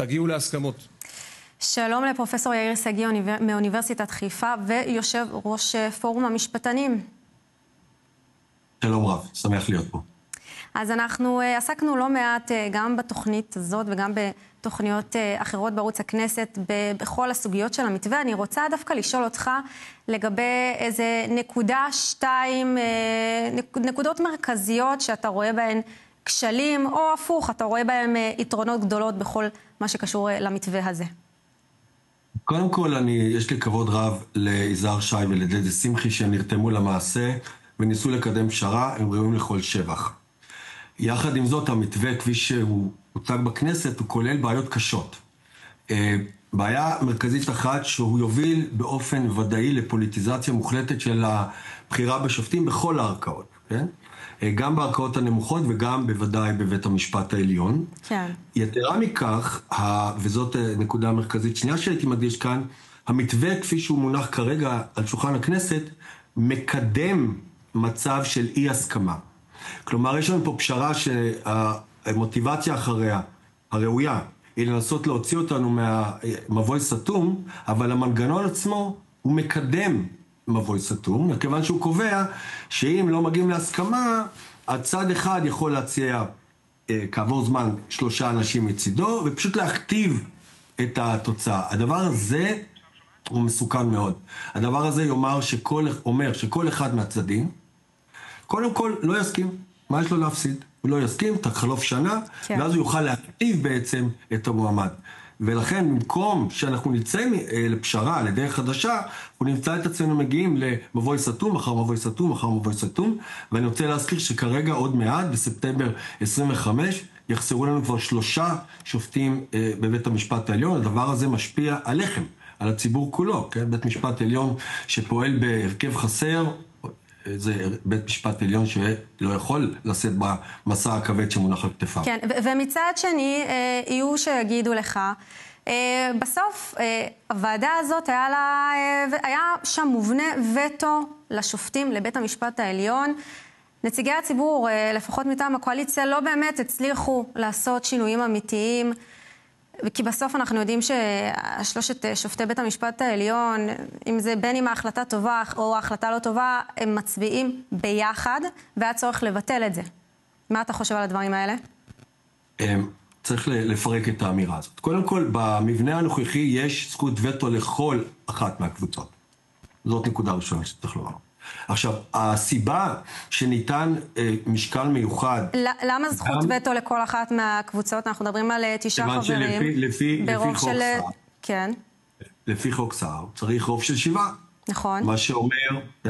תגיעו להסכמות. שלום לפרופסור יאיר שגיא מאוניברסיטת חיפה ויושב ראש פורום המשפטנים. שלום רב, שמח להיות פה. אז אנחנו עסקנו לא מעט גם בתוכנית הזאת וגם בתוכניות אחרות בערוץ הכנסת בכל הסוגיות של המתווה. אני רוצה דווקא לשאול אותך לגבי איזה נקודות מרכזיות שאתה רואה בהן כשלים, או הפוך, אתה רואה בהן יתרונות גדולות בכל מה שקשור למתווה הזה. קודם כל, יש לי כבוד רב ליזהר שי ולדדי שמחי שהם נרתמו למעשה וניסו לקדם פשרה, הם ראויים לכל שבח. יחד עם זאת, המתווה כפי שהוא הוצג בכנסת הוא כולל בעיות קשות. בעיה מרכזית אחת שהוא יוביל באופן ודאי לפוליטיזציה מוחלטת של הבחירה בשופטים בכל הערכאות, כן? גם בערכאות הנמוכות וגם בוודאי בבית המשפט העליון. כן. יתרה מכך, וזאת נקודה מרכזית שנייה שהייתי מדגיש כאן, המתווה כפי שהוא מונח כרגע על שולחן הכנסת, מקדם מצב של אי הסכמה. כלומר, יש לנו פה פשרה שהמוטיבציה אחריה, הראויה, היא לנסות להוציא אותנו מהמבוי סתום, אבל המנגנון עצמו הוא מקדם מבוי סתום, מכיוון שהוא קובע שאם לא מגיעים להסכמה, הצד אחד יכול להציע כעבור זמן 3 אנשים מצידו, ופשוט להכתיב את התוצאה. הדבר הזה הוא מסוכן מאוד. הדבר הזה אומר שכל אחד מהצדדים, קודם כל לא יסכים. מה יש לו להפסיד? הוא לא יסכים, תחלוף שנה, כן. ואז הוא יוכל להכתיב בעצם את המועמד. ולכן, במקום שאנחנו נצא לפשרה, לדרך חדשה, אנחנו נמצא את עצמנו מגיעים למבוי סתום, אחר מבוי סתום, אחר מבוי סתום, ואני רוצה להזכיר שכרגע עוד מעט, בספטמבר 25, יחסרו לנו כבר 3 שופטים בבית המשפט העליון. הדבר הזה משפיע עליכם, על הציבור כולו, כן? בית משפט עליון שפועל בהרכב חסר, זה בית משפט עליון שלא יכול לשאת במסע הכבד שמונח על כתפיו. כן, ומצד שני, יהיו שיגידו לך, בסוף הוועדה הזאת היה שם מובנה וטו לשופטים, לבית המשפט העליון. נציגי הציבור, לפחות מטעם הקואליציה, לא באמת הצליחו לעשות שינויים אמיתיים, כי בסוף אנחנו יודעים ששלושת שופטי בית המשפט העליון, אם זה בין אם ההחלטה טובה או ההחלטה לא טובה, הם מצביעים ביחד, והיה צורך לבטל את זה. מה אתה חושב על הדברים האלה? צריך לפרק את האמירה הזאת. קודם כל, במבנה הנוכחי יש זכות וטו לכל אחת מהקבוצות. זאת נקודה ראשונה שצריך לומר. עכשיו, הסיבה שניתן משקל מיוחד... למה זכות וטו לכל אחת מהקבוצות? אנחנו מדברים על 9 חברים. לפי חוק סער. כן. לפי חוק סער צריך רוב של 7. נכון.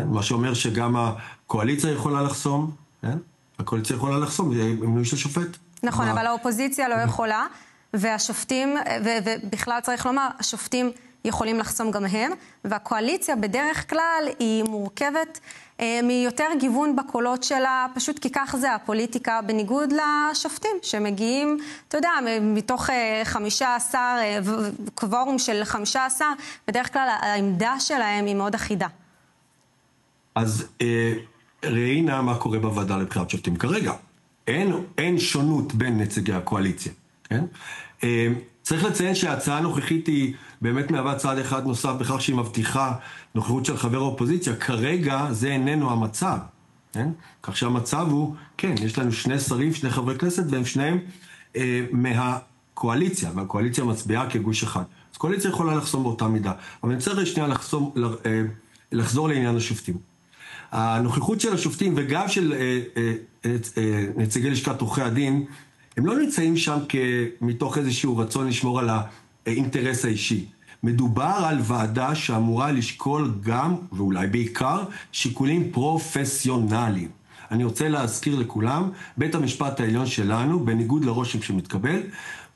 מה שאומר שגם הקואליציה יכולה לחסום, הקואליציה יכולה לחסום, מינוי של שופט. נכון, אבל האופוזיציה לא יכולה, והשופטים, ובכלל צריך לומר, השופטים יכולים לחסום גם הם, והקואליציה בדרך כלל היא מורכבת מיותר גיוון בקולות שלה, פשוט כי כך זה הפוליטיקה, בניגוד לשופטים שמגיעים, אתה יודע, מתוך 15, קוורום של 15, בדרך כלל העמדה שלהם היא מאוד אחידה. אז ראינה מה קורה בוועדה לבחירת שופטים כרגע. אין שונות בין נציגי הקואליציה, כן? צריך לציין שההצעה הנוכחית היא באמת מהווה צעד אחד נוסף בכך שהיא מבטיחה נוכחות של חבר האופוזיציה. כרגע זה איננו המצב, כן? כך שהמצב הוא, כן, יש לנו 2 שרים, 2 חברי כנסת, והם שניהם מהקואליציה, והקואליציה מצביעה כגוש אחד. אז קואליציה יכולה לחסום באותה מידה. אבל אני צריך שנייה לחזור לעניין השופטים. הנוכחות של השופטים וגם של נציגי לשכת עורכי הדין, הם לא נמצאים שם מתוך איזשהו רצון לשמור על האינטרס האישי. מדובר על ועדה שאמורה לשקול גם, ואולי בעיקר, שיקולים פרופסיונליים. אני רוצה להזכיר לכולם, בית המשפט העליון שלנו, בניגוד לרושם שמתקבל,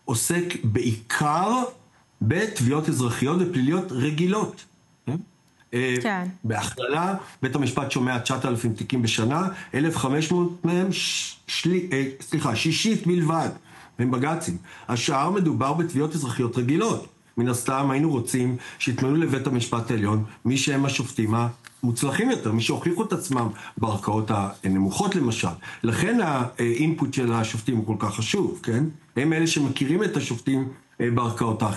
עוסק בעיקר בתביעות אזרחיות ופליליות רגילות. כן. בהכללה, בית המשפט שומע 9,000 תיקים בשנה, 1,500 מהם, שישית בלבד, הם בג"צים. השאר מדובר בתביעות אזרחיות רגילות. מן הסתם היינו רוצים שיתמנו לבית המשפט העליון מי שהם השופטים המוצלחים יותר, מי שהוכיחו את עצמם בערכאות הנמוכות למשל. לכן האינפוט של השופטים הוא כל כך חשוב, כן? הם אלה שמכירים את השופטים בערכאות האחרות.